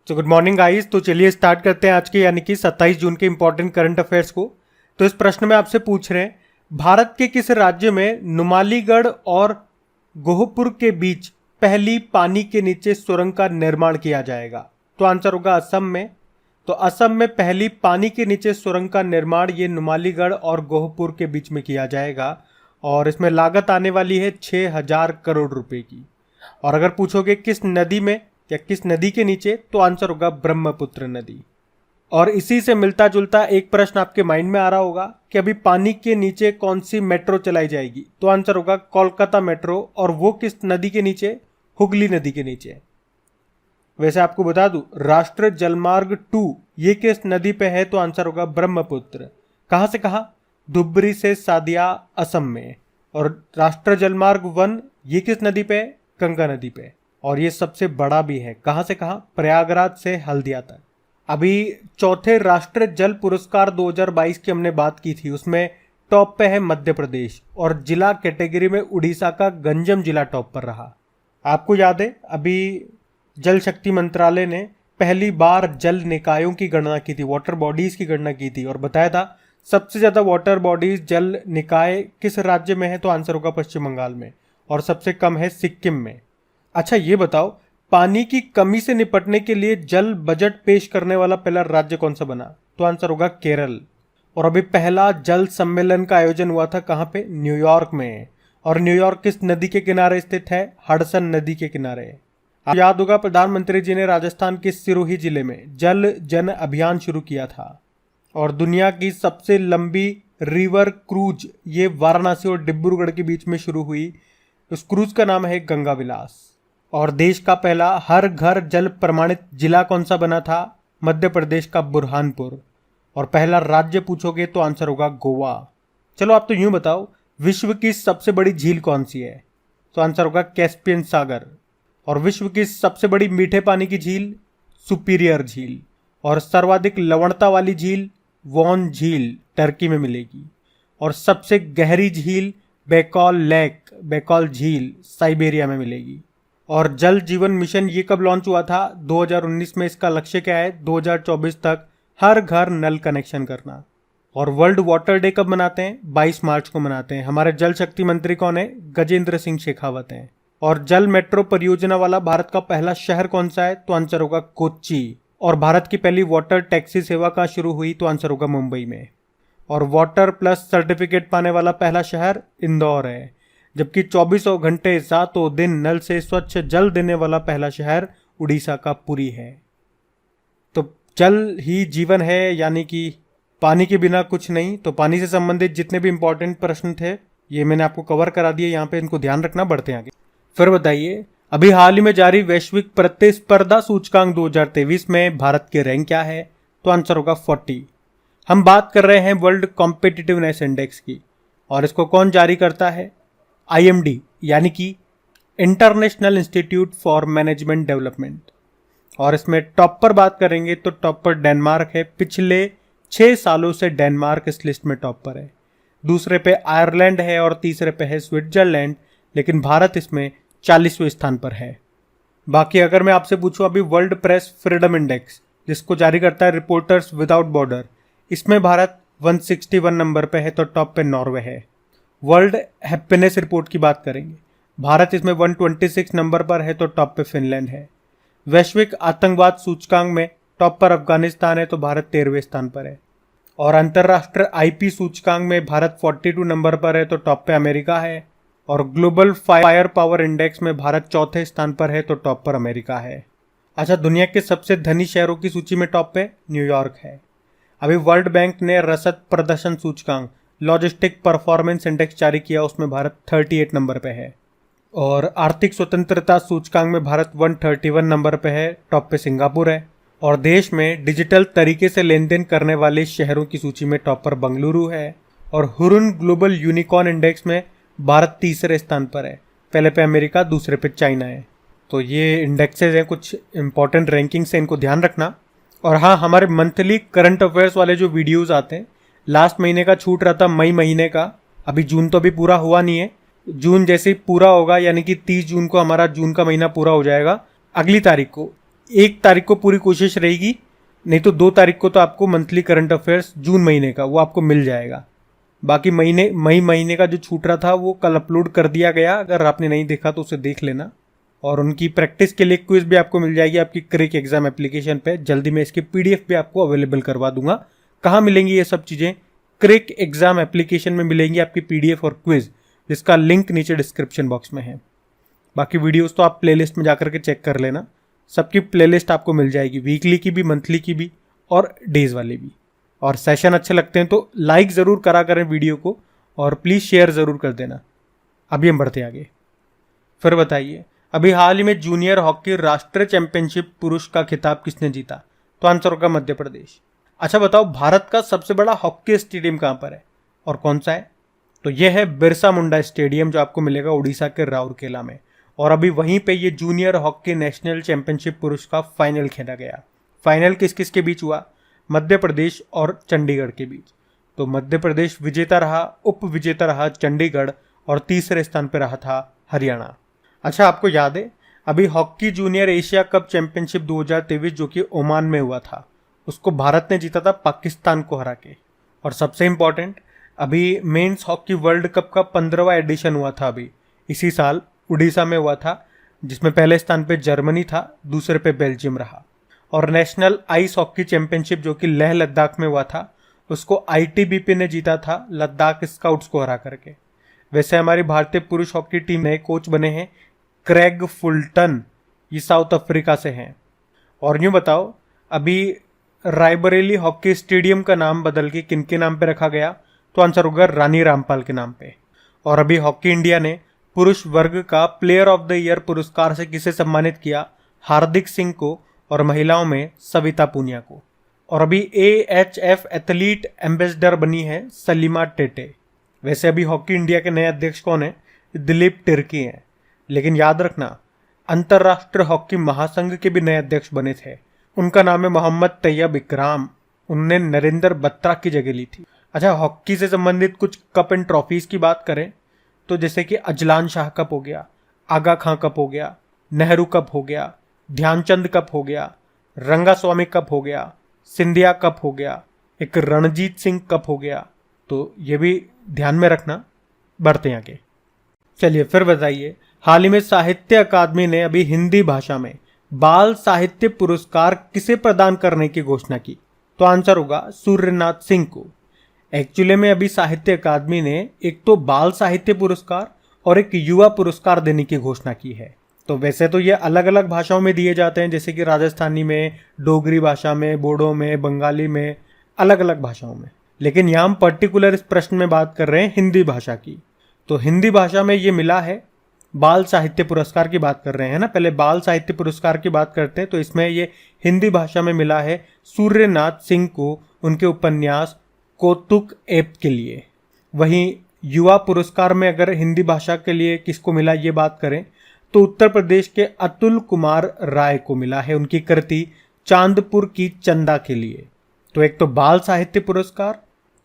तो good morning guys. तो चलिए स्टार्ट करते हैं आज के यानी कि 27 जून के इंपॉर्टेंट करंट अफेयर्स को। तो इस प्रश्न में आपसे पूछ रहे हैं, भारत के किस राज्य में नुमालीगढ़ और गोहपुर के बीच पहली पानी के नीचे सुरंग का निर्माण किया जाएगा? तो आंसर होगा असम में। तो असम में पहली पानी के नीचे सुरंग का निर्माण ये नुमालीगढ़ और गोहपुर के बीच में किया जाएगा और इसमें लागत आने वाली है 6,000 करोड़ रुपए की। और अगर पूछोगे किस नदी में या किस नदी के नीचे, तो आंसर होगा ब्रह्मपुत्र नदी। और इसी से मिलता जुलता एक प्रश्न आपके माइंड में आ रहा होगा कि अभी पानी के नीचे कौन सी मेट्रो चलाई जाएगी? तो आंसर होगा कोलकाता मेट्रो। और वो किस नदी के नीचे? हुगली नदी के नीचे। वैसे आपको बता दूं, राष्ट्रीय जलमार्ग 2 ये किस नदी पे है? तो आंसर होगा ब्रह्मपुत्र। कहां से कहा? धुबरी से सादिया, असम में। और राष्ट्रीय जलमार्ग 1 ये किस नदी पे है? गंगा नदी पे। और ये सबसे बड़ा भी है। कहां से कहां? प्रयागराज से हल्दिया तक। अभी चौथे राष्ट्रीय जल पुरस्कार 2022 की हमने बात की थी, उसमें टॉप पे है मध्य प्रदेश और जिला कैटेगरी में उड़ीसा का गंजम जिला टॉप पर रहा। आपको याद है अभी जल शक्ति मंत्रालय ने पहली बार जल निकायों की गणना की थी, वाटर बॉडीज की गणना की थी और बताया था सबसे ज्यादा वाटर बॉडीज जल निकाय किस राज्य में है? तो आंसर होगा पश्चिम बंगाल में। और सबसे कम है सिक्किम में। अच्छा ये बताओ, पानी की कमी से निपटने के लिए जल बजट पेश करने वाला पहला राज्य कौन सा बना? तो आंसर होगा केरल। और अभी पहला जल सम्मेलन का आयोजन हुआ था कहां पे? न्यूयॉर्क में। और न्यूयॉर्क किस नदी के किनारे स्थित है? हडसन नदी के किनारे। आप याद होगा प्रधानमंत्री जी ने राजस्थान के सिरोही जिले में जल जन अभियान शुरू किया था। और दुनिया की सबसे लंबी रिवर क्रूज ये वाराणसी और डिब्रूगढ़ के बीच में शुरू हुई। उस क्रूज का नाम है गंगा विलास। और देश का पहला हर घर जल प्रमाणित जिला कौन सा बना था? मध्य प्रदेश का बुरहानपुर। और पहला राज्य पूछोगे तो आंसर होगा गोवा। चलो आप तो यूं बताओ, विश्व की सबसे बड़ी झील कौन सी है? तो आंसर होगा कैस्पियन सागर। और विश्व की सबसे बड़ी मीठे पानी की झील? सुपीरियर झील। और सर्वाधिक लवणता वाली झील? वॉन झील टर्की में मिलेगी। और सबसे गहरी झील बैकॉल लेक, बैकॉल झील साइबेरिया में मिलेगी। और जल जीवन मिशन ये कब लॉन्च हुआ था? 2019 में। इसका लक्ष्य क्या है? 2024 तक हर घर नल कनेक्शन करना। और वर्ल्ड वाटर डे कब मनाते हैं? 22 मार्च को मनाते हैं। हमारे जल शक्ति मंत्री कौन है? गजेंद्र सिंह शेखावत हैं। और जल मेट्रो परियोजना वाला भारत का पहला शहर कौन सा है? तो आंसर होगा कोच्चि। और भारत की पहली वाटर टैक्सी सेवा कहाँ शुरू हुई? तो आंसर होगा मुंबई में। और वाटर प्लस सर्टिफिकेट पाने वाला पहला शहर इंदौर है। जबकि 24 घंटे 7 दिन नल से स्वच्छ जल देने वाला पहला शहर उड़ीसा का पुरी है। तो जल ही जीवन है, यानी कि पानी के बिना कुछ नहीं। तो पानी से संबंधित जितने भी इंपॉर्टेंट प्रश्न थे ये मैंने आपको कवर करा दिए यहाँ पे, इनको ध्यान रखना। बढ़ते हैं आगे। फिर बताइए, अभी हाल ही में जारी वैश्विक प्रतिस्पर्धा सूचकांक 2023 में भारत के रैंक क्या है? तो आंसर होगा 40। हम बात कर रहे हैं वर्ल्ड कॉम्पिटिटिवनेस इंडेक्स की। और इसको कौन जारी करता है? IMD यानी कि international institute for management development. और इसमें टॉप पर बात करेंगे तो टॉप पर डेनमार्क है। पिछले 6 सालों से डेनमार्क इस लिस्ट में टॉप पर है। दूसरे पे आयरलैंड है और तीसरे पे है स्विट्जरलैंड। लेकिन भारत इसमें 40वें स्थान पर है। बाकी अगर मैं आपसे पूछूं, अभी वर्ल्ड प्रेस फ्रीडम इंडेक्स जिसको जारी करता है रिपोर्टर्स विदाउट बॉर्डर, इसमें भारत 161 नंबर पे है। तो टॉप पे नॉर्वे है। वर्ल्ड हैप्पीनेस रिपोर्ट की बात करेंगे, भारत इसमें 126 नंबर पर है। तो टॉप पे फिनलैंड है। वैश्विक आतंकवाद सूचकांक में टॉप पर अफगानिस्तान है। तो भारत 13वें स्थान पर है। और अंतरराष्ट्रीय IP सूचकांक में भारत 42 नंबर पर है। तो टॉप पे अमेरिका है। और ग्लोबल फायर पावर इंडेक्स में भारत 4थे स्थान पर है। तो टॉप पर अमेरिका है। अच्छा, दुनिया के सबसे धनी शहरों की सूची में टॉप पे न्यूयॉर्क है। अभी वर्ल्ड बैंक ने रसद प्रदर्शन सूचकांक लॉजिस्टिक परफॉर्मेंस इंडेक्स जारी किया, उसमें भारत 38 नंबर पे है। और आर्थिक स्वतंत्रता सूचकांक में भारत 131 नंबर पे है। टॉप पे सिंगापुर है। और देश में डिजिटल तरीके से लेन देन करने वाले शहरों की सूची में टॉप पर बंगलुरु है। और हुरुन ग्लोबल यूनिकॉर्न इंडेक्स में भारत 3रे स्थान पर है। पहले पे अमेरिका, दूसरे पे चाइना है। तो ये इंडेक्सेस हैं, कुछ इंपॉर्टेंट रैंकिंग्स हैं, इनको ध्यान रखना। और हाँ, हमारे मंथली करंट अफेयर्स वाले जो वीडियोस आते हैं, लास्ट महीने का छूट रहा था मई महीने का। अभी जून तो अभी पूरा हुआ नहीं है। जून जैसे ही पूरा होगा, यानी कि 30 जून को हमारा जून का महीना पूरा हो जाएगा, अगली तारीख को 1 तारीख को पूरी कोशिश रहेगी, नहीं तो 2 तारीख को तो आपको मंथली करंट अफेयर्स जून महीने का वो आपको मिल जाएगा। बाकी मई महीने का जो छूट रहा था वो कल अपलोड कर दिया गया, अगर आपने नहीं देखा तो उसे देख लेना। और उनकी प्रैक्टिस के लिए क्विज भी आपको मिल जाएगी आपकी क्रिक एग्जाम एप्लीकेशन पे। जल्दी मैं इसकी PDF भी आपको अवेलेबल करवा दूंगा। कहाँ मिलेंगी ये सब चीज़ें? क्रिक एग्जाम एप्लीकेशन में मिलेंगी आपकी PDF और क्विज, जिसका लिंक नीचे डिस्क्रिप्शन बॉक्स में है। बाकी वीडियोस तो आप प्लेलिस्ट में जाकर के चेक कर लेना, सबकी प्लेलिस्ट आपको मिल जाएगी, वीकली की भी, मंथली की भी और डेज वाली भी। और सेशन अच्छे लगते हैं तो लाइक ज़रूर करा करें वीडियो को, और प्लीज़ शेयर ज़रूर कर देना। अभी हम बढ़ते आगे। फिर बताइए, अभी हाल ही में जूनियर हॉकी राष्ट्रीय चैंपियनशिप पुरुष का खिताब किसने जीता? तो आंसर होगा मध्य प्रदेश। अच्छा बताओ, भारत का सबसे बड़ा हॉकी स्टेडियम कहाँ पर है और कौन सा है? तो यह है बिरसा मुंडा स्टेडियम, जो आपको मिलेगा उड़ीसा के राउरकेला में। और अभी वहीं पे ये जूनियर हॉकी नेशनल चैंपियनशिप पुरुष का फाइनल खेला गया। फाइनल किस किस के बीच हुआ? मध्य प्रदेश और चंडीगढ़ के बीच। तो मध्य प्रदेश विजेता रहा, उप विजेता रहा चंडीगढ़, और तीसरे स्थान पर रहा था हरियाणा। अच्छा, आपको याद है अभी hockey junior Asia cup championship 2023 जो कि ओमान में हुआ था, उसको भारत ने जीता था पाकिस्तान को हरा के। और सबसे इम्पोर्टेंट, अभी मेंस हॉकी वर्ल्ड कप का 15वां एडिशन हुआ था अभी इसी साल, उड़ीसा में हुआ था, जिसमें पहले स्थान पे जर्मनी था, दूसरे पे बेल्जियम रहा। और नेशनल आइस हॉकी चैंपियनशिप जो कि लेह लद्दाख में हुआ था, उसको ITBP ने जीता था लद्दाख स्काउट्स को हरा करके। वैसे हमारी भारतीय पुरुष हॉकी टीम नए कोच बने हैं क्रेग फुलटन, ये साउथ अफ्रीका से हैं। और यूँ बताओ, अभी रायबरेली हॉकी स्टेडियम का नाम बदल के किनके नाम पे रखा गया? तो आंसर होगा रानी रामपाल के नाम पे। और अभी हॉकी इंडिया ने पुरुष वर्ग का प्लेयर ऑफ द ईयर पुरस्कार से किसे सम्मानित किया? हार्दिक सिंह को, और महिलाओं में सविता पूनिया को। और अभी AHF एथलीट एम्बेसडर बनी है सलीमा टेटे। वैसे अभी हॉकी इंडिया के नए अध्यक्ष कौन है? दिलीप तिर्की हैं। लेकिन याद रखना, अंतर्राष्ट्रीय हॉकी महासंघ के भी नए अध्यक्ष बने थे, उनका नाम है मोहम्मद तैयब इकराम। उनने नरेंद्र बत्रा की जगह ली थी। अच्छा, हॉकी से संबंधित कुछ कप एंड ट्रॉफीज की बात करें तो जैसे कि अजलान शाह कप हो गया, आगा खां कप हो गया, नेहरू कप हो गया, ध्यानचंद कप हो गया, रंगास्वामी कप हो गया, सिंधिया कप हो गया, एक रणजीत सिंह कप हो गया, तो ये भी ध्यान में रखना। बढ़ते हैं आगे। चलिए फिर बताइए, हाल ही में साहित्य अकादमी ने अभी हिंदी भाषा में बाल साहित्य पुरस्कार किसे प्रदान करने की घोषणा की? तो आंसर होगा सूर्यनाथ सिंह को। एक्चुअली में अभी साहित्य अकादमी ने एक तो बाल साहित्य पुरस्कार और एक युवा पुरस्कार देने की घोषणा की है। तो वैसे तो ये अलग अलग भाषाओं में दिए जाते हैं, जैसे कि राजस्थानी में, डोगरी भाषा में, बोडो में, बंगाली में, अलग अलग भाषाओं में। लेकिन यहाँ हम पर्टिकुलर इस प्रश्न में बात कर रहे हैं हिंदी भाषा की। तो हिंदी भाषा में ये मिला है, बाल साहित्य पुरस्कार की बात कर रहे हैं ना, पहले बाल साहित्य पुरस्कार की बात करते हैं। तो इसमें ये हिंदी भाषा में मिला है सूर्यनाथ सिंह को उनके उपन्यास कौतुक ऐप के लिए। वहीं युवा पुरस्कार में अगर हिंदी भाषा के लिए किसको मिला ये बात करें तो उत्तर प्रदेश के अतुल कुमार राय को मिला है उनकी कृति चांदपुर की चंदा के लिए। तो एक तो बाल साहित्य पुरस्कार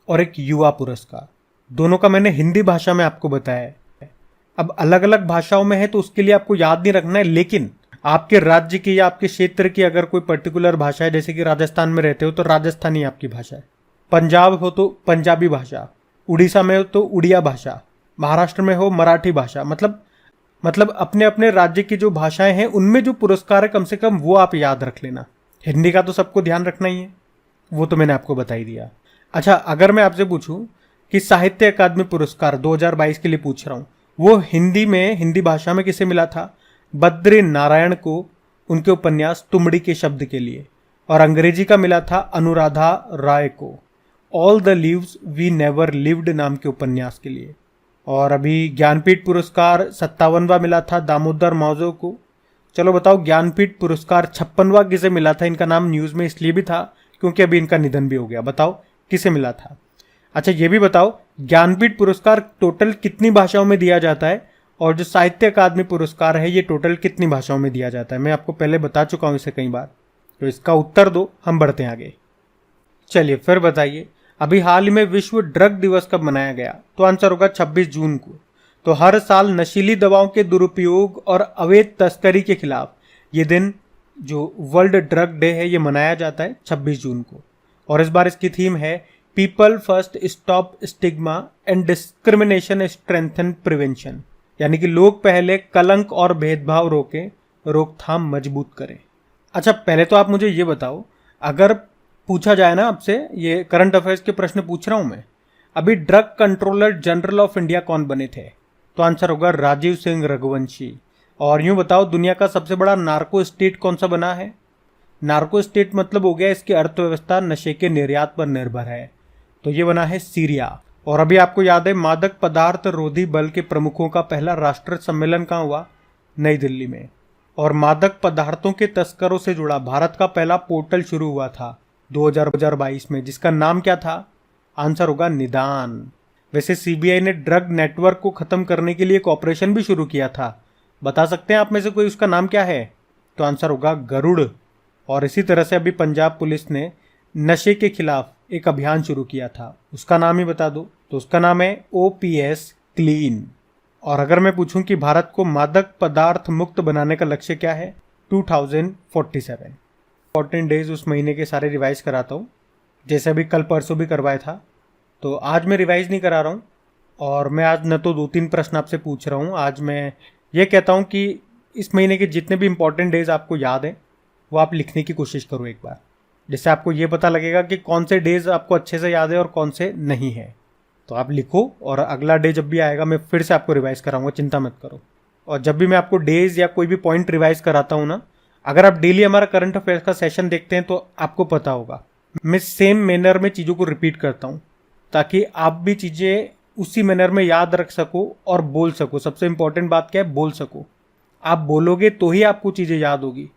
और एक युवा पुरस्कार, दोनों का मैंने हिंदी भाषा में आपको बताया है। अब अलग अलग भाषाओं में है तो उसके लिए आपको याद नहीं रखना है, लेकिन आपके राज्य की या आपके क्षेत्र की अगर कोई पर्टिकुलर भाषा है, जैसे कि राजस्थान में रहते हो तो राजस्थानी आपकी भाषा है, पंजाब हो तो पंजाबी भाषा, उड़ीसा में हो तो उड़िया भाषा, महाराष्ट्र में हो मराठी भाषा, मतलब अपने अपने राज्य की जो भाषाएं हैं उनमें जो पुरस्कार है कम से कम वो आप याद रख लेना। हिंदी का तो सबको ध्यान रखना ही है, वो तो मैंने आपको बता ही दिया। अच्छा, अगर मैं आपसे पूछूं कि साहित्य अकादमी पुरस्कार 2022 के लिए पूछ रहा हूं, वो हिंदी भाषा में किसे मिला था? बद्री नारायण को उनके उपन्यास तुमड़ी के शब्द के लिए। और अंग्रेजी का मिला था अनुराधा राय को all the lives we never lived नाम के उपन्यास के लिए। और अभी ज्ञानपीठ पुरस्कार 57वां मिला था दामोदर मावजो को। चलो बताओ, ज्ञानपीठ पुरस्कार 56वां किसे मिला था? इनका नाम न्यूज़ में इसलिए भी था क्योंकि अभी इनका निधन भी हो गया। बताओ किसे मिला था? अच्छा, ये भी बताओ, ज्ञानपीठ पुरस्कार टोटल कितनी भाषाओं में दिया जाता है, और जो साहित्य अकादमी पुरस्कार है ये टोटल कितनी भाषाओं में दिया जाता है? मैं आपको पहले बता चुका हूँ इसे कई बार, तो इसका उत्तर दो, हम बढ़ते हैं आगे। चलिए फिर बताइए, अभी हाल ही में विश्व ड्रग दिवस कब मनाया गया? तो आंसर होगा 26 जून को। तो हर साल नशीली दवाओं के दुरुपयोग और अवैध तस्करी के खिलाफ ये दिन जो वर्ल्ड ड्रग डे है ये मनाया जाता है 26 जून को। और इस बार इसकी थीम है people first, stop stigma and discrimination, strengthen prevention, यानी कि लोग पहले, कलंक और भेदभाव रोकें, रोकथाम मजबूत करें। अच्छा, पहले तो आप मुझे ये बताओ, अगर पूछा जाए ना आपसे, ये करंट अफेयर्स के प्रश्न पूछ रहा हूं मैं, अभी drug controller general of India कौन बने थे? तो आंसर होगा राजीव सिंह रघुवंशी। और यूं बताओ, दुनिया का सबसे बड़ा नार्को स्टेट कौन सा बना है? नार्को स्टेट मतलब हो गया इसकी अर्थव्यवस्था नशे के निर्यात पर निर्भर है, तो ये बना है सीरिया। और अभी आपको याद है, मादक पदार्थ रोधी बल के प्रमुखों का पहला राष्ट्रीय सम्मेलन कहाँ हुआ? नई दिल्ली में। और मादक पदार्थों के तस्करों से जुड़ा भारत का पहला पोर्टल शुरू हुआ था 2022 में, जिसका नाम क्या था? आंसर होगा निदान। वैसे सीबीआई ने ड्रग नेटवर्क को खत्म करने के लिए एक ऑपरेशन भी शुरू किया था, बता सकते हैं आप में से कोई उसका नाम क्या है? तो आंसर होगा गरुड़। और इसी तरह से अभी पंजाब पुलिस ने नशे के खिलाफ एक अभियान शुरू किया था, उसका नाम ही बता दो। तो उसका नाम है OPS क्लीन। और अगर मैं पूछूं कि भारत को मादक पदार्थ मुक्त बनाने का लक्ष्य क्या है? 2047। इंपॉर्टेंट डेज उस महीने के सारे रिवाइज कराता हूँ, जैसे अभी कल परसों भी करवाया था, तो आज मैं रिवाइज नहीं करा रहा हूँ। और मैं आज न तो 2-3 प्रश्न आपसे पूछ रहा हूँ, आज मैं ये कहता हूँ कि इस महीने के जितने भी इंपॉर्टेंट डेज आपको याद हैं वो आप लिखने की कोशिश करो एक बार, जिससे आपको ये पता लगेगा कि कौन से डेज आपको अच्छे से याद है और कौन से नहीं है। तो आप लिखो, और अगला डे जब भी आएगा मैं फिर से आपको रिवाइज कराऊंगा, चिंता मत करो। और जब भी मैं आपको डेज या कोई भी पॉइंट रिवाइज कराता हूँ ना, अगर आप डेली हमारा करंट अफेयर्स का सेशन देखते हैं तो आपको पता होगा मैं सेम मैनर में चीज़ों को रिपीट करता हूँ, ताकि आप भी चीज़ें उसी मैनर में याद रख सको और बोल सको। सबसे इंपॉर्टेंट बात क्या है? बोल सको। आप बोलोगे तो ही आपको चीज़ें याद होगी।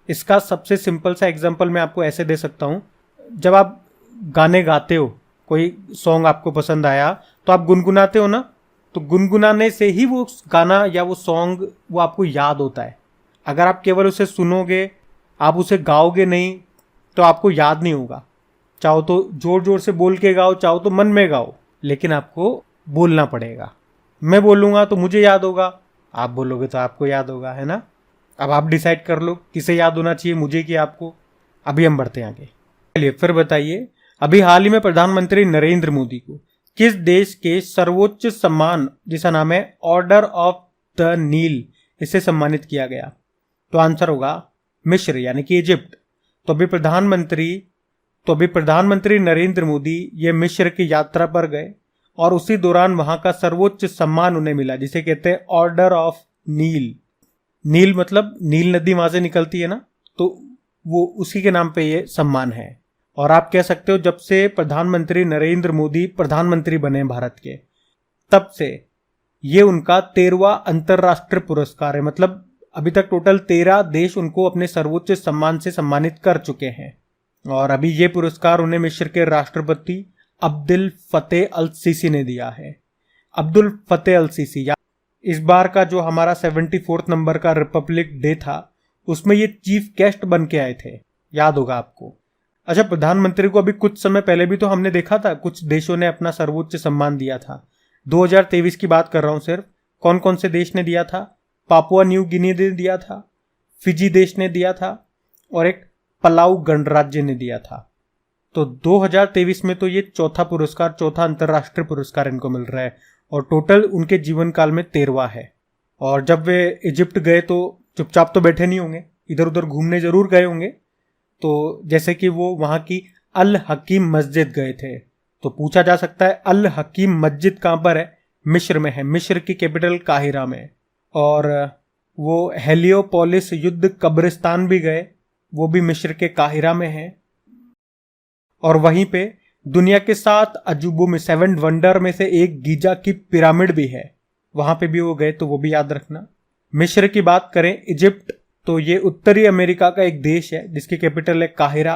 इसका सबसे सिंपल सा एग्जांपल मैं आपको ऐसे दे सकता हूँ, जब आप गाने गाते हो, कोई सॉन्ग आपको पसंद आया तो आप गुनगुनाते हो ना, तो गुनगुनाने से ही वो गाना या वो सॉन्ग वो आपको याद होता है। अगर आप केवल उसे सुनोगे, आप उसे गाओगे नहीं, तो आपको याद नहीं होगा। चाहो तो जोर जोर से बोल के गाओ, चाहो तो मन में गाओ, लेकिन आपको बोलना पड़ेगा। मैं बोलूँगा तो मुझे याद होगा, आप बोलोगे तो आपको याद होगा, है ना? अब आप डिसाइड कर लो किसे याद होना चाहिए, मुझे कि आपको। अभी हम बढ़ते हैं आगे। चलिए फिर बताइए, अभी हाल ही में प्रधानमंत्री नरेंद्र मोदी को किस देश के सर्वोच्च सम्मान, जिसका नाम है ऑर्डर ऑफ द नील, इससे सम्मानित किया गया? तो आंसर होगा मिस्र, यानी कि इजिप्ट। तो अभी प्रधानमंत्री नरेंद्र मोदी ये मिस्र की यात्रा पर गए, और उसी दौरान वहां का सर्वोच्च सम्मान उन्हें मिला, जिसे कहते हैं ऑर्डर ऑफ नील। नील मतलब नील नदी वहां से निकलती है ना, तो वो उसी के नाम पे ये सम्मान है। और आप कह सकते हो जब से प्रधानमंत्री नरेंद्र मोदी प्रधानमंत्री बने भारत के, तब से ये उनका 13वां अंतरराष्ट्रीय पुरस्कार है। मतलब अभी तक टोटल 13 देश उनको अपने सर्वोच्च सम्मान से सम्मानित कर चुके हैं। और अभी ये पुरस्कार उन्हें मिस्र के राष्ट्रपति अब्दुल फतेह अल सीसी ने दिया है। अब्दुल फतेह अल सीसी, इस बार का जो हमारा 74 नंबर का रिपब्लिक डे था, उसमें ये चीफ गेस्ट बन के आए थे, याद होगा आपको। अच्छा, प्रधानमंत्री को अभी कुछ समय पहले भी तो हमने देखा था कुछ देशों ने अपना सर्वोच्च सम्मान दिया था। 2023 की बात कर रहा हूं सिर्फ। कौन कौन से देश ने दिया था? पापुआ न्यू गिनी ने दिया था, फिजी देश ने दिया था, और एक पलाऊ गणराज्य ने दिया था। तो 2023 में तो ये चौथा अंतरराष्ट्रीय पुरस्कार इनको मिल रहा है, और टोटल उनके जीवन काल में 13वां है। और जब वे इजिप्ट गए तो चुपचाप तो बैठे नहीं होंगे, इधर उधर घूमने जरूर गए होंगे। तो जैसे कि वो वहां की अल हकीम मस्जिद गए थे, तो पूछा जा सकता है अल हकीम मस्जिद कहां पर है? मिस्र में है, मिस्र की कैपिटल काहिरा में। और वो हेलियोपोलिस युद्ध कब्रिस्तान भी गए, वो भी मिस्र के काहिरा में है। और वहीं पे दुनिया के 7 अजूबों में 7 वंडर में से एक गीजा की पिरामिड भी है, वहां पे भी वो गए, तो वो भी याद रखना। मिस्र की बात करें, इजिप्ट, तो ये उत्तरी अमेरिका का एक देश है जिसकी कैपिटल है काहिरा,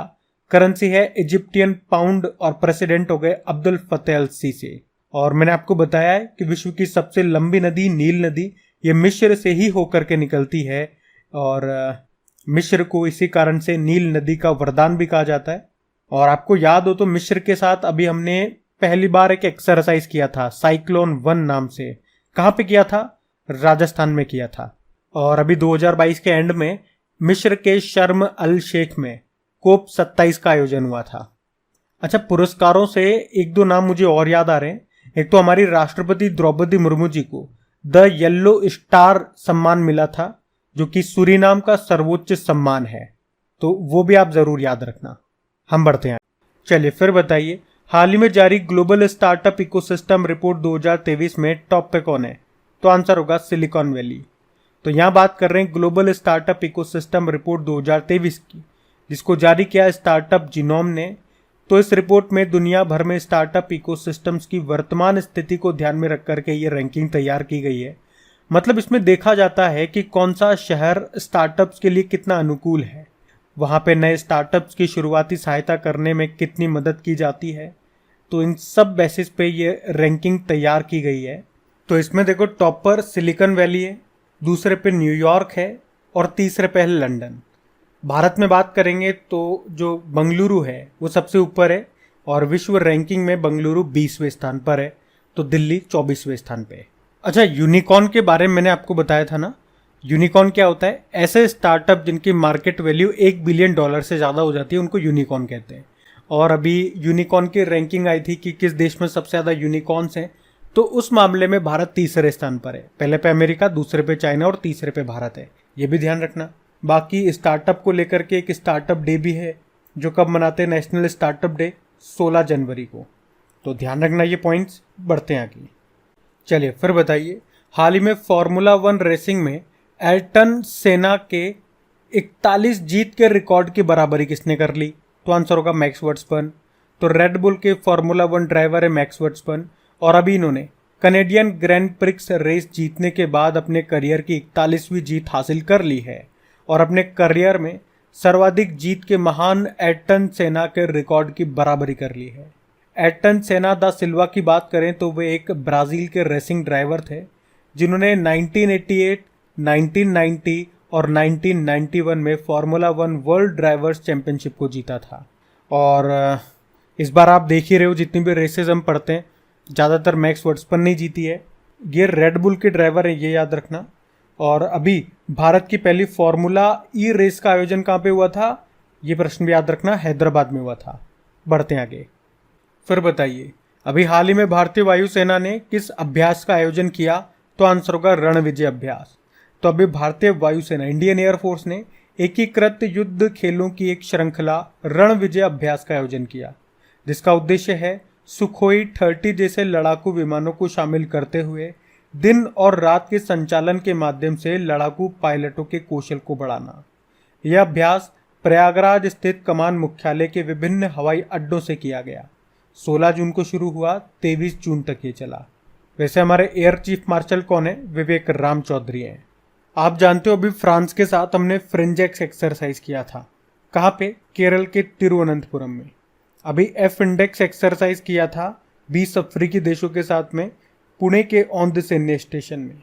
करेंसी है इजिप्टियन पाउंड, और प्रेसिडेंट हो गए अब्दुल फतेह अल सीसी। और मैंने आपको बताया है कि विश्व की सबसे लंबी नदी नील नदी ये मिस्र से ही होकर के निकलती है, और मिस्र को इसी कारण से नील नदी का वरदान भी कहा जाता है। और आपको याद हो तो मिस्र के साथ अभी हमने पहली बार एक एक्सरसाइज किया था साइक्लोन 1 नाम से। कहाँ पे किया था? राजस्थान में किया था। और अभी 2022 के एंड में मिस्र के शर्म अल शेख में कोप 27 का आयोजन हुआ था। अच्छा, पुरस्कारों से एक दो नाम मुझे और याद आ रहे हैं। एक तो हमारी राष्ट्रपति द्रौपदी मुर्मू जी को द येलो स्टार सम्मान मिला था, जो कि सूरीनाम का सर्वोच्च सम्मान है, तो वो भी आप जरूर याद रखना। हम बढ़ते हैं। चलिए फिर बताइए, हाल ही में जारी ग्लोबल स्टार्टअप इकोसिस्टम रिपोर्ट 2023 में टॉप पे कौन है? तो आंसर होगा सिलिकॉन वैली। तो यहां बात कर रहे हैं ग्लोबल स्टार्टअप इकोसिस्टम रिपोर्ट 2023 की, जिसको जारी किया स्टार्टअप जिनोम ने। तो इस रिपोर्ट में दुनिया भर में स्टार्टअप इकोसिस्टम्स की वर्तमान स्थिति को ध्यान में रख करके ये रैंकिंग तैयार की गई है। मतलब इसमें देखा जाता है कि कौन सा शहर स्टार्टअप्स के लिए कितना अनुकूल है, वहां पे नए स्टार्टअप्स की शुरुआती सहायता करने में कितनी मदद की जाती है। तो इन सब बेसिस पे ये रैंकिंग तैयार की गई है। तो इसमें देखो, टॉप पर सिलिकॉन वैली है, दूसरे पे न्यूयॉर्क है और तीसरे पे है लंदन। भारत में बात करेंगे तो जो बंगलुरु है वो सबसे ऊपर है और विश्व रैंकिंग में बंगलुरु 20वें स्थान पर है, तो दिल्ली 24वें स्थान पे है। अच्छा, यूनिकॉर्न के बारे में मैंने आपको बताया था ना। यूनिकॉर्न क्या होता है? ऐसे स्टार्टअप जिनकी मार्केट वैल्यू $1 बिलियन से ज़्यादा हो जाती है, उनको यूनिकॉर्न कहते हैं। और अभी यूनिकॉर्न की रैंकिंग आई थी कि किस देश में सबसे ज़्यादा यूनिकॉर्न्स हैं, तो उस मामले में भारत तीसरे स्थान पर है। पहले पे अमेरिका, दूसरे पे चाइना और तीसरे पे भारत है, ये भी ध्यान रखना। बाकी स्टार्टअप को लेकर के एक स्टार्टअप डे भी है, जो कब मनाते हैं? नेशनल स्टार्टअप डे 16 जनवरी को। तो ध्यान रखना ये पॉइंट्स। बढ़ते हैं आगे। चलिए फिर बताइए, हाल ही में फॉर्मूला 1 रेसिंग में एयरटन सेना के 41 जीत के रिकॉर्ड की बराबरी किसने कर ली? तो आंसर होगा मैक्स वर्स्टैपेन। तो रेड बुल के फॉर्मूला 1 ड्राइवर है मैक्स वर्स्टैपेन, और अभी इन्होंने कनेडियन ग्रैंड प्रिक्स रेस जीतने के बाद अपने करियर की 41वीं जीत हासिल कर ली है और अपने करियर में सर्वाधिक जीत के महान एयरटन सेना के रिकॉर्ड की बराबरी कर ली है। एयरटन सेना दा सिल्वा की बात करें तो वे एक ब्राज़ील के रेसिंग ड्राइवर थे, जिन्होंने 1988, 1990 और 1991 में फार्मूला 1 वर्ल्ड ड्राइवर्स चैंपियनशिप को जीता था। और इस बार आप देख ही रहे हो, जितनी भी रेसेस हम पढ़ते हैं ज़्यादातर मैक्स वर्स्टैपेन ने जीती है। ये रेड बुल के ड्राइवर हैं, ये याद रखना। और अभी भारत की पहली फार्मूला ई रेस का आयोजन कहाँ पे हुआ था? ये प्रश्न भी याद रखना, हैदराबाद में हुआ था। बढ़ते हैं आगे। फिर बताइए, अभी हाल ही में भारतीय वायुसेना ने किस अभ्यास का आयोजन किया? तो आंसर होगा रणविजय अभ्यास। तो अभी भारतीय वायुसेना, इंडियन एयरफोर्स ने एकीकृत युद्ध खेलों की एक श्रृंखला रणविजय अभ्यास का आयोजन किया, जिसका उद्देश्य है सुखोई 30 जैसे लड़ाकू विमानों को शामिल करते हुए दिन और रात के संचालन के माध्यम से लड़ाकू पायलटों के कौशल को बढ़ाना। यह अभ्यास प्रयागराज स्थित कमान मुख्यालय के विभिन्न हवाई अड्डों से किया गया। 16 जून को शुरू हुआ, 23 जून तक ये चला। वैसे हमारे एयर चीफ मार्शल कौन है? विवेक राम चौधरी हैं। आप जानते हो, अभी फ्रांस के साथ हमने फ्रिंजेक्स एक्सरसाइज किया था। कहाँ पे? केरल के तिरुवनंतपुरम में। अभी एफ इंडेक्स एक्सरसाइज किया था 20 अफ्रीकी देशों के साथ में पुणे के औंध सैन्य स्टेशन में।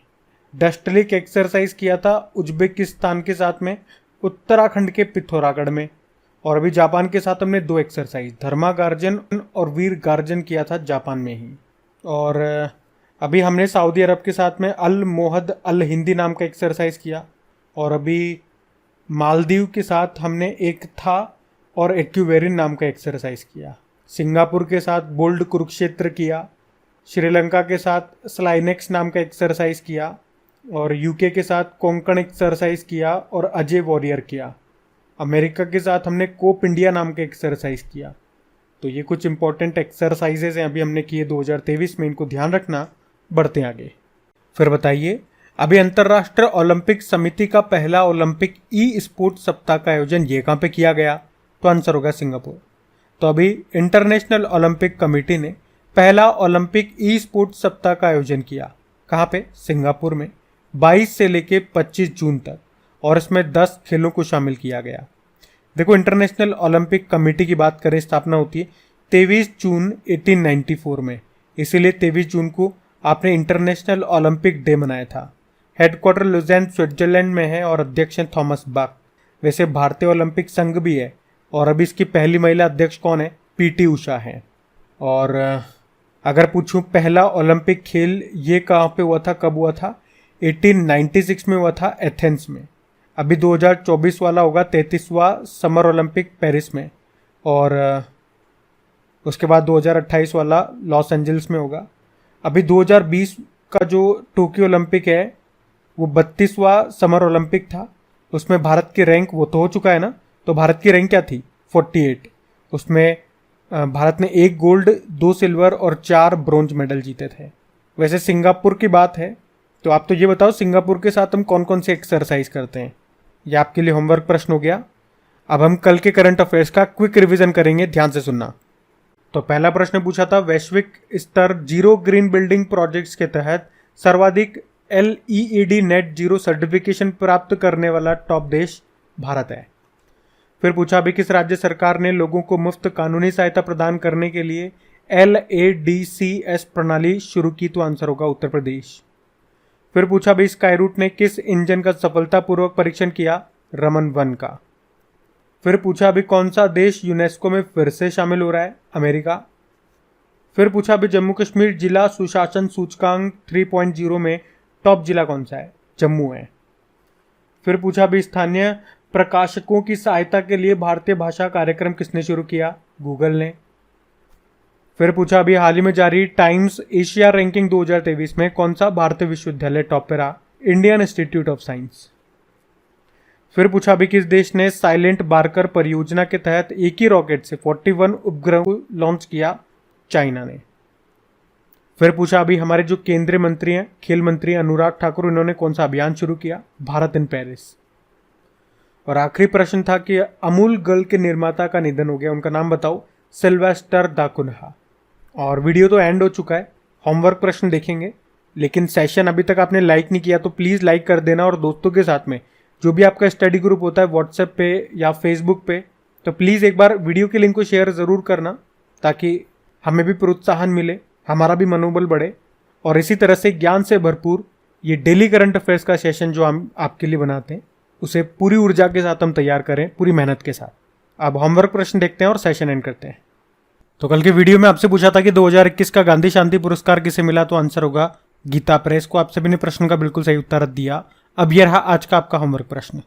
डस्टलिक एक्सरसाइज किया था उज्बेकिस्तान के साथ में उत्तराखंड के पिथौरागढ़ में। और अभी जापान के साथ हमने 2 एक्सरसाइज, धर्मा गार्जन और वीर गार्जन किया था जापान में ही। और अभी हमने सऊदी अरब के साथ में अल मोहद अल हिंदी नाम का एक्सरसाइज किया। और अभी मालदीव के साथ हमने एक था और एक्यूवेरिन नाम का एक्सरसाइज किया। सिंगापुर के साथ बोल्ड कुरुक्षेत्र किया। श्रीलंका के साथ स्लाइनेक्स नाम का एक्सरसाइज किया। और यूके के साथ कोंकण एक्सरसाइज किया और अजय वॉरियर किया। अमेरिका के साथ हमने कोप इंडिया नाम का एक्सरसाइज किया। तो ये कुछ इंपॉर्टेंट एक्सरसाइजेज हैं अभी हमने किए 2023 में, इनको ध्यान रखना। बढ़ते हैं आगे। फिर बताइए, अभी अंतर्राष्ट्रीय ओलंपिक समिति का पहला ओलंपिक ई स्पोर्ट सप्ताह का आयोजन ये कहाँ पे किया गया? तो आंसर होगा सिंगापुर। तो अभी इंटरनेशनल ओलंपिक कमेटी ने पहला ओलंपिक ई स्पोर्ट सप्ताह का आयोजन किया। कहाँ पे? सिंगापुर में, 22 से लेके 25 जून तक। और इसमें 10 खेलों को शामिल किया गया। देखो, इंटरनेशनल ओलंपिक कमेटी की बात करें, स्थापना होती है 23 जून 1894 में, इसीलिए 23 जून को आपने इंटरनेशनल ओलंपिक डे मनाया था। हेडक्वार्टर लुज़ेन स्विट्जरलैंड में है और अध्यक्ष हैं थॉमस बाक। वैसे भारतीय ओलंपिक संघ भी है और अभी इसकी पहली महिला अध्यक्ष कौन है? पीटी उषा है। और अगर पूछूं पहला ओलंपिक खेल ये कहाँ पे हुआ था, कब हुआ था? 1896 में हुआ था, एथेंस में। अभी 2024 वाला होगा 33वां समर ओलंपिक पेरिस में, और उसके बाद 2028 वाला लॉस एंजल्स में होगा। अभी 2020 का जो टोक्यो ओलंपिक है वो 32वां समर ओलंपिक था, उसमें भारत की रैंक वो तो हो चुका है ना, तो भारत की रैंक क्या थी 48। उसमें भारत ने 1 गोल्ड 2 सिल्वर और 4 ब्रोंज मेडल जीते थे। वैसे सिंगापुर की बात है तो आप तो ये बताओ सिंगापुर के साथ हम कौन कौन सी एक्सरसाइज करते हैं। ये आपके लिए होमवर्क प्रश्न हो गया। अब हम कल के करंट अफेयर्स का क्विक रिवीजन करेंगे, ध्यान से सुनना। तो पहला प्रश्न पूछा था, वैश्विक स्तर जीरो ग्रीन बिल्डिंग प्रोजेक्ट्स के तहत सर्वाधिक LEED नेट जीरो सर्टिफिकेशन प्राप्त करने वाला टॉप देश भारत है। फिर पूछा, अभी किस राज्य सरकार ने लोगों को मुफ्त कानूनी सहायता प्रदान करने के लिए LADCS प्रणाली शुरू की, तो आंसर होगा उत्तर प्रदेश। फिर पूछा, अभी स्काईरूट ने किस इंजन का सफलतापूर्वक परीक्षण किया, रमन 1 का। फिर पूछा, अभी कौन सा देश यूनेस्को में फिर से शामिल हो रहा है, अमेरिका। फिर पूछा, अभी जम्मू कश्मीर जिला सुशासन सूचकांक 3.0 में टॉप जिला कौन सा है, जम्मू है। फिर पूछा, अभी स्थानीय प्रकाशकों की सहायता के लिए भारतीय भाषा कार्यक्रम किसने शुरू किया, गूगल ने। फिर पूछा, अभी हाल ही में जारी टाइम्स एशिया रैंकिंग 2023 में कौन सा भारतीय विश्वविद्यालय टॉप पे रहा, इंडियन इंस्टीट्यूट ऑफ साइंस। फिर पूछा, अभी किस देश ने साइलेंट बार्कर परियोजना के तहत एक ही रॉकेट से 41 उपग्रह को लॉन्च किया, चाइना ने। फिर पूछा, अभी हमारे जो केंद्रीय मंत्री हैं, खेल मंत्री अनुराग ठाकुर, इन्होंने कौन सा अभियान शुरू किया, भारत इन पेरिस। और आखिरी प्रश्न था कि अमूल गर्ल के निर्माता का निधन हो गया, उनका नाम बताओ, सिल्वेस्टर दा कुन्हा। और वीडियो तो एंड हो चुका है, होमवर्क प्रश्न देखेंगे, लेकिन सेशन अभी तक आपने लाइक नहीं किया तो प्लीज़ लाइक कर देना, और दोस्तों के साथ में जो भी आपका स्टडी ग्रुप होता है व्हाट्सएप पे या फेसबुक पे, तो प्लीज़ एक बार वीडियो के लिंक को शेयर ज़रूर करना, ताकि हमें भी प्रोत्साहन मिले, हमारा भी मनोबल बढ़े। और इसी तरह से ज्ञान से भरपूर ये डेली करंट अफेयर्स का सेशन जो हम आपके लिए बनाते हैं, उसे पूरी ऊर्जा के साथ हम तैयार करें, पूरी मेहनत के साथ। अब होमवर्क प्रश्न देखते हैं और सेशन एंड करते हैं। तो कल के वीडियो में आपसे पूछा था कि 2021 का गांधी शांति पुरस्कार किसे मिला, तो आंसर होगा गीता प्रेस को। आप सभी ने प्रश्न का बिल्कुल सही उत्तर दिया। अब यह रहा आज का आपका होमवर्क प्रश्न।